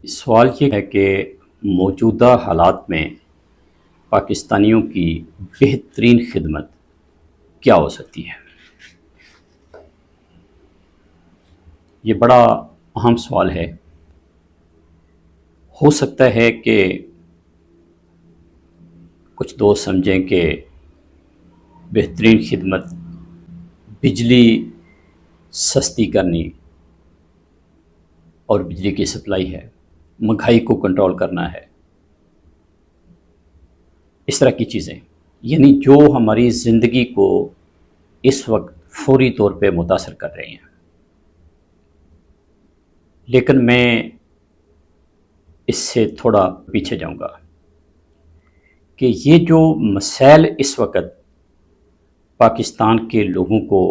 سوال یہ ہے کہ موجودہ حالات میں پاکستانیوں کی بہترین خدمت کیا ہو سکتی ہے؟ یہ بڑا اہم سوال ہے۔ ہو سکتا ہے کہ کچھ دوست سمجھیں کہ بہترین خدمت بجلی سستی کرنی اور بجلی کی سپلائی ہے، مہنگائی کو کنٹرول کرنا ہے، اس طرح کی چیزیں، یعنی جو ہماری زندگی کو اس وقت فوری طور پہ متاثر کر رہی ہیں۔ لیکن میں اس سے تھوڑا پیچھے جاؤں گا کہ یہ جو مسائل اس وقت پاکستان کے لوگوں کو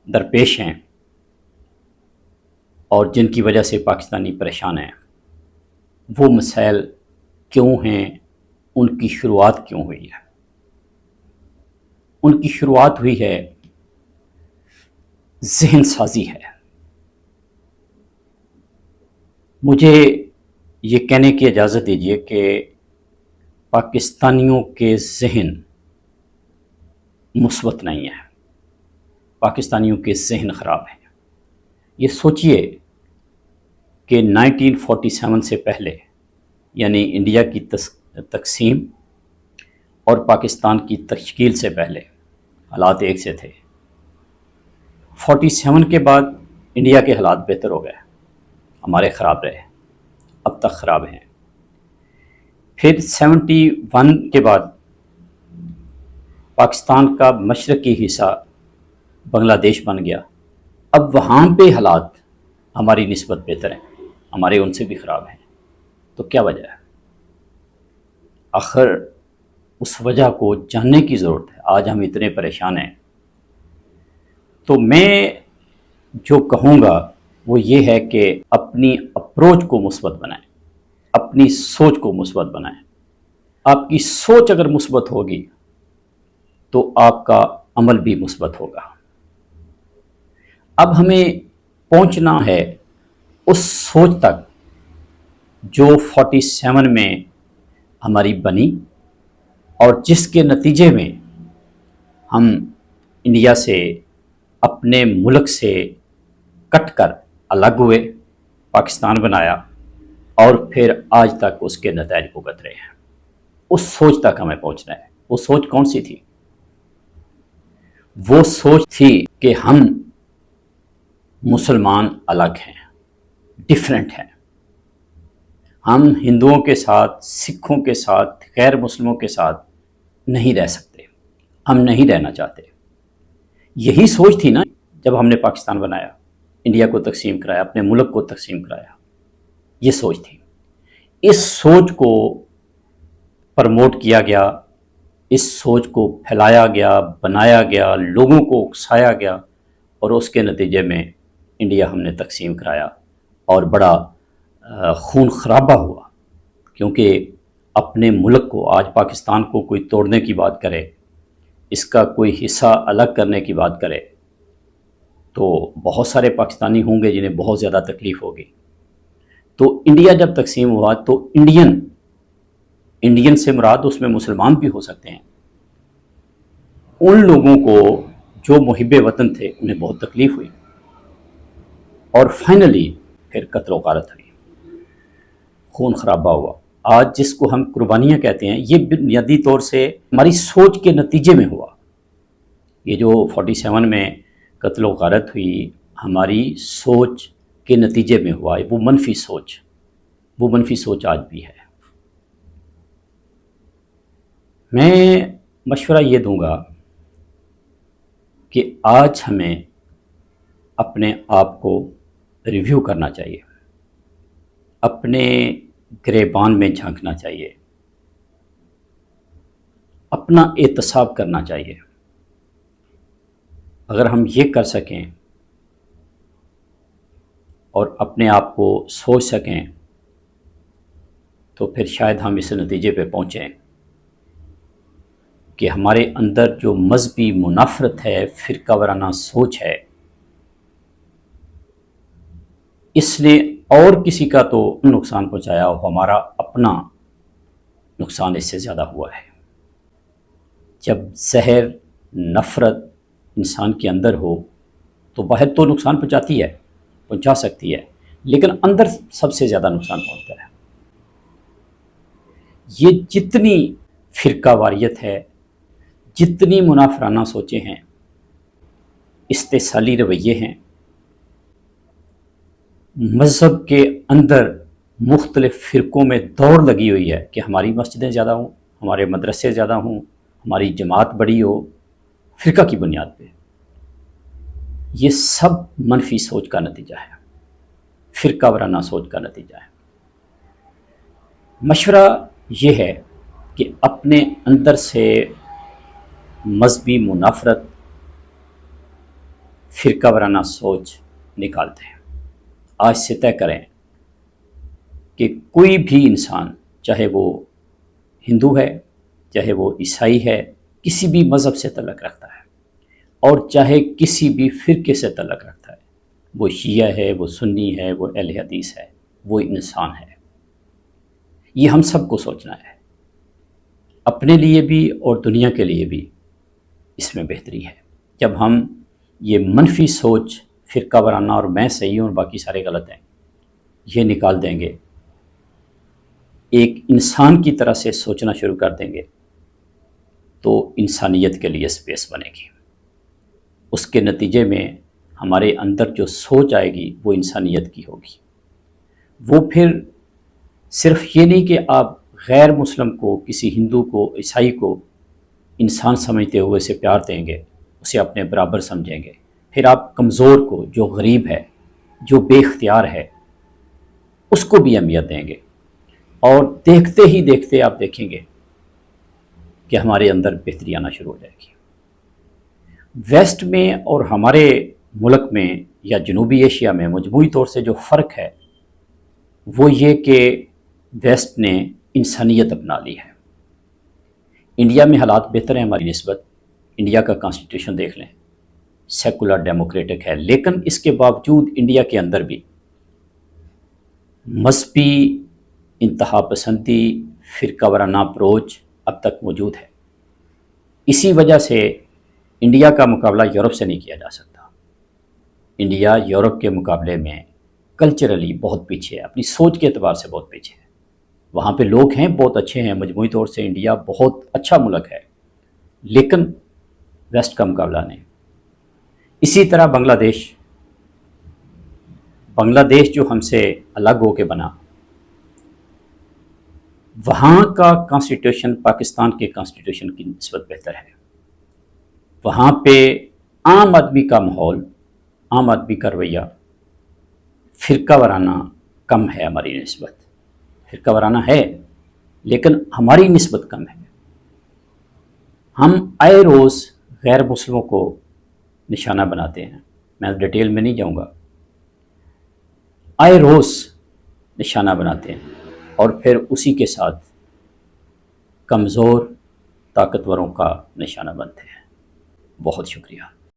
درپیش ہیں اور جن کی وجہ سے پاکستانی پریشان ہیں، وہ مسائل کیوں ہیں؟ ان کی شروعات کیوں ہوئی ہے؟ ان کی شروعات ہوئی ہے ذہن سازی ہے۔ مجھے یہ کہنے کی اجازت دیجیے کہ پاکستانیوں کے ذہن مثبت نہیں ہیں، پاکستانیوں کے ذہن خراب ہیں۔ یہ سوچئے کہ 1947 سے پہلے، یعنی انڈیا کی تقسیم اور پاکستان کی تشکیل سے پہلے حالات ایک سے تھے۔ 47 کے بعد انڈیا کے حالات بہتر ہو گئے، ہمارے خراب رہے، اب تک خراب ہیں۔ پھر 71 کے بعد پاکستان کا مشرقی حصہ بنگلہ دیش بن گیا، اب وہاں پہ حالات ہماری نسبت بہتر ہیں، ہمارے ان سے بھی خراب ہیں۔ تو کیا وجہ ہے؟ آخر اس وجہ کو جاننے کی ضرورت ہے۔ آج ہم اتنے پریشان ہیں، تو میں جو کہوں گا وہ یہ ہے کہ اپنی اپروچ کو مثبت بنائیں، اپنی سوچ کو مثبت بنائیں۔ آپ کی سوچ اگر مثبت ہوگی تو آپ کا عمل بھی مثبت ہوگا۔ اب ہمیں پہنچنا ہے اس سوچ تک جو 47 میں ہماری بنی اور جس کے نتیجے میں ہم انڈیا سے، اپنے ملک سے کٹ کر الگ ہوئے، پاکستان بنایا اور پھر آج تک اس کے نتائج بھگت رہے ہیں۔ اس سوچ تک ہمیں پہنچنا ہے۔ وہ سوچ کون سی تھی؟ وہ سوچ تھی کہ ہم مسلمان الگ ہیں، ڈیفرنٹ ہیں۔ ہم ہندوؤں کے ساتھ، سکھوں کے ساتھ، غیر مسلموں کے ساتھ نہیں رہ سکتے، ہم نہیں رہنا چاہتے۔ یہی سوچ تھی نا جب ہم نے پاکستان بنایا، انڈیا کو تقسیم کرایا، اپنے ملک کو تقسیم کرایا۔ یہ سوچ تھی۔ اس سوچ کو پروموٹ کیا گیا، اس سوچ کو پھیلایا گیا، بنایا گیا، لوگوں کو اکسایا گیا، اور اس کے نتیجے میں انڈیا ہم نے تقسیم کرایا اور بڑا خون خرابہ ہوا۔ کیونکہ اپنے ملک کو، آج پاکستان کو کوئی توڑنے کی بات کرے، اس کا کوئی حصہ الگ کرنے کی بات کرے، تو بہت سارے پاکستانی ہوں گے جنہیں بہت زیادہ تکلیف ہوگی۔ تو انڈیا جب تقسیم ہوا تو انڈین سے مراد اس میں مسلمان بھی ہو سکتے ہیں۔ ان لوگوں کو جو محب وطن تھے انہیں بہت تکلیف ہوئی، اور فائنلی پھر قتل و غارت ہوئی، خون خرابہ ہوا۔ آج جس کو ہم قربانیاں کہتے ہیں، یہ بنیادی طور سے ہماری سوچ کے نتیجے میں ہوا۔ یہ جو 47 میں قتل و غارت ہوئی، ہماری سوچ کے نتیجے میں ہوا۔ وہ منفی سوچ آج بھی ہے۔ میں مشورہ یہ دوں گا کہ آج ہمیں اپنے آپ کو ریویو کرنا چاہیے، اپنے گریبان میں جھانکنا چاہیے، اپنا احتساب کرنا چاہیے۔ اگر ہم یہ کر سکیں اور اپنے آپ کو سوچ سکیں تو پھر شاید ہم اس نتیجے پہ پہنچیں کہ ہمارے اندر جو مذہبی منافرت ہے، فرقہ وارانہ سوچ ہے، اس نے اور کسی کا تو نقصان پہنچایا ہو، ہمارا اپنا نقصان اس سے زیادہ ہوا ہے۔ جب زہر، نفرت انسان کے اندر ہو تو باہر تو نقصان پہنچا سکتی ہے، لیکن اندر سب سے زیادہ نقصان پہنچتا ہے۔ یہ جتنی فرقہ واریت ہے، جتنی منافرانہ سوچیں ہیں، استحصالی رویے ہیں، مذہب کے اندر مختلف فرقوں میں دوڑ لگی ہوئی ہے کہ ہماری مسجدیں زیادہ ہوں، ہمارے مدرسے زیادہ ہوں، ہماری جماعت بڑی ہو، فرقہ کی بنیاد پہ، یہ سب منفی سوچ کا نتیجہ ہے، فرقہ وارانہ سوچ کا نتیجہ ہے۔ مشورہ یہ ہے کہ اپنے اندر سے مذہبی منافرت، فرقہ وارانہ سوچ نکالتے ہیں۔ آج سے طے کریں کہ کوئی بھی انسان، چاہے وہ ہندو ہے، چاہے وہ عیسائی ہے، کسی بھی مذہب سے تعلق رکھتا ہے، اور چاہے کسی بھی فرقے سے تعلق رکھتا ہے، وہ شیعہ ہے، وہ سنی ہے، وہ اہل حدیث ہے، وہ انسان ہے۔ یہ ہم سب کو سوچنا ہے، اپنے لیے بھی اور دنیا کے لیے بھی اس میں بہتری ہے۔ جب ہم یہ منفی سوچ، فرقہ وارانہ اور میں صحیح ہوں اور باقی سارے غلط ہیں، یہ نکال دیں گے، ایک انسان کی طرح سے سوچنا شروع کر دیں گے، تو انسانیت کے لیے سپیس بنے گی۔ اس کے نتیجے میں ہمارے اندر جو سوچ آئے گی وہ انسانیت کی ہوگی۔ وہ پھر صرف یہ نہیں کہ آپ غیر مسلم کو، کسی ہندو کو، عیسائی کو انسان سمجھتے ہوئے اسے پیار دیں گے، اسے اپنے برابر سمجھیں گے، پھر آپ کمزور کو، جو غریب ہے، جو بے اختیار ہے، اس کو بھی اہمیت دیں گے، اور دیکھتے ہی دیکھتے آپ دیکھیں گے کہ ہمارے اندر بہتری آنا شروع ہو جائے گی۔ ویسٹ میں اور ہمارے ملک میں یا جنوبی ایشیا میں مجموعی طور سے جو فرق ہے وہ یہ کہ ویسٹ نے انسانیت اپنا لی ہے۔ انڈیا میں حالات بہتر ہیں ہماری نسبت، انڈیا کا کانسٹیٹیوشن دیکھ لیں، سیکولر ڈیموکریٹک ہے، لیکن اس کے باوجود انڈیا کے اندر بھی مذہبی انتہا پسندی، فرقہ وارانہ اپروچ اب تک موجود ہے۔ اسی وجہ سے انڈیا کا مقابلہ یورپ سے نہیں کیا جا سکتا۔ انڈیا یورپ کے مقابلے میں کلچرلی بہت پیچھے ہے، اپنی سوچ کے اعتبار سے بہت پیچھے ہے۔ وہاں پہ لوگ ہیں، بہت اچھے ہیں، مجموعی طور سے انڈیا بہت اچھا ملک ہے، لیکن ویسٹ کا مقابلہ نہیں۔ اسی طرح بنگلہ دیش جو ہم سے الگ ہو کے بنا، وہاں کا کانسٹیٹیوشن پاکستان کے کانسٹیٹیوشن کی نسبت بہتر ہے۔ وہاں پہ عام آدمی کا ماحول، عام آدمی کا رویہ فرقہ وارانہ کم ہے ہماری نسبت۔ فرقہ وارانہ ہے لیکن ہماری نسبت کم ہے۔ ہم آئے روز غیر مسلموں کو نشانہ بناتے ہیں، میں ڈیٹیل میں نہیں جاؤں گا، آئے روز نشانہ بناتے ہیں، اور پھر اسی کے ساتھ کمزور طاقتوروں کا نشانہ بنتے ہیں۔ بہت شکریہ۔